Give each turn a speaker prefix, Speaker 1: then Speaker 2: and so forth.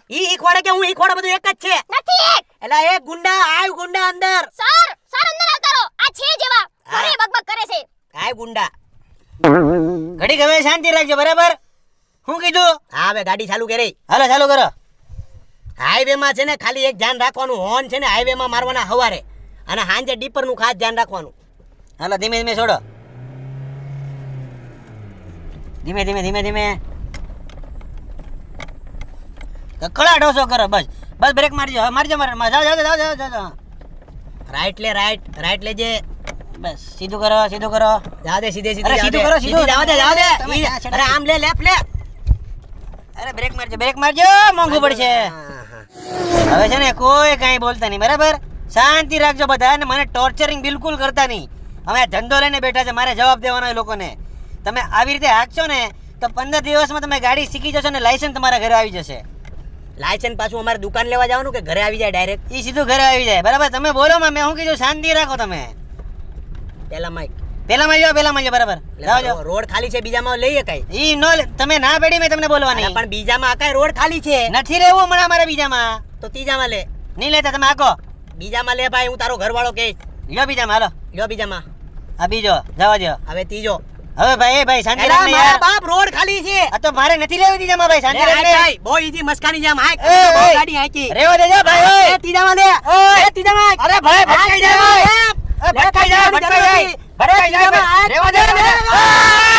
Speaker 1: ઈ ખોડે કે હું ઈ ખોડે બધું એક જ છે
Speaker 2: નથી એક
Speaker 1: એલા એક ગુંડા આય ગુંડા અંદર
Speaker 2: સર અંદર આવતા રહો આ છે જેવા ઘરે બકબક કરે છે
Speaker 1: આય ગુંડા
Speaker 3: ઘડી ગમે શાંતિ રાખજો બરાબર હું કીધું
Speaker 1: હા હવે ગાડી ચાલુ કરી
Speaker 3: હાલો ચાલુ કરો
Speaker 1: હાઈવે માં છે ને ખાલી એક ધ્યાન રાખવાનું હોર્ન છે ને હાઈવે માં મારવાના હવારે અને હાંજે ડીપર નું ખાસ ધ્યાન રાખવાનું
Speaker 3: હાલો ધીમે ધીમે છોડો ધીમે ધીમે ધીમે ધીમે કકડા ઢોસો કરો બસ બસ બ્રેક મારજો હવે મારજો જાઓ જાઓ જાઓ જાઓ જાઓ
Speaker 1: રાઈટ લે રાઈટ લેજે
Speaker 3: બસ સીધું કરો સીધું કરો
Speaker 1: જા દે સીધે
Speaker 3: અરે સીધું કરો સીધું
Speaker 1: જાવ દે
Speaker 3: તમે
Speaker 1: અરે આમ લે લેફ્ટ લે
Speaker 3: અરે બ્રેક મારજો મોંઘું પડશે હવે છે ને કોઈ કાંઈ બોલતા નહીં બરાબર શાંતિ રાખજો બધા અને મને ટોર્ચરિંગ બિલકુલ કરતા નહીં અમે ધંધો લઈને બેઠા છે મારે જવાબ દેવાનો એ લોકોને તમે આવી રીતે હાંકશો ને તો 15 દિવસમાં તમે ગાડી શીખી જશો ને લાયસન્સ તમારા ઘરે આવી જશે
Speaker 1: લાયસન્સ પાછું અમારે દુકાન લેવા જવાનું કે ઘરે આવી જાય ડાયરેક્ટ
Speaker 3: એ સીધું ઘરે આવી જાય બરાબર તમે બોલો માં મેં શું કીધું શાંતિ રાખો તમે પેલામાં જાઓ બરાબર જાઓ જાઓ
Speaker 1: રોડ ખાલી છે બીજામાં લઈએ કઈ
Speaker 3: ઈ નો તમે ના પેડી મેં તમને બોલવાની
Speaker 1: પણ બીજામાં આકાય રોડ ખાલી છે
Speaker 3: નથી રહેવું હમણાં મારા બીજામાં
Speaker 1: તો ત્રીજામાં લે
Speaker 3: નહીં લેતા તમે આકો
Speaker 1: બીજામાં લે ભાઈ હું તારો ઘરવાળો કે
Speaker 3: લ્યો બીજામાં હાલો
Speaker 1: લ્યો બીજામાં
Speaker 3: આ બીજો જવા દો
Speaker 1: હવે ત્રીજો
Speaker 3: હવે ભાઈ ભાઈ શાંતિ
Speaker 1: એલા
Speaker 3: રાખને
Speaker 1: મારા
Speaker 3: યાર
Speaker 1: બાપ રોડ ખાલી છે
Speaker 3: આ તો મારે નથી લેવી બીજામાં ભાઈ શાંતિ રાખને
Speaker 1: ભાઈ બહુ ઈઝી મસ્કાની જામ હાક
Speaker 3: એ,
Speaker 1: બહુ
Speaker 3: એ.
Speaker 1: ગાડી હાકી
Speaker 3: રેવા દેજો ભાઈ ઓય.
Speaker 1: ત્રીજામાં લે
Speaker 3: ઓય.
Speaker 1: ત્રીજામાં
Speaker 3: અરે ભાઈ ભટકાઈ જાય ભટકાઈ જાય રેવા દે ને.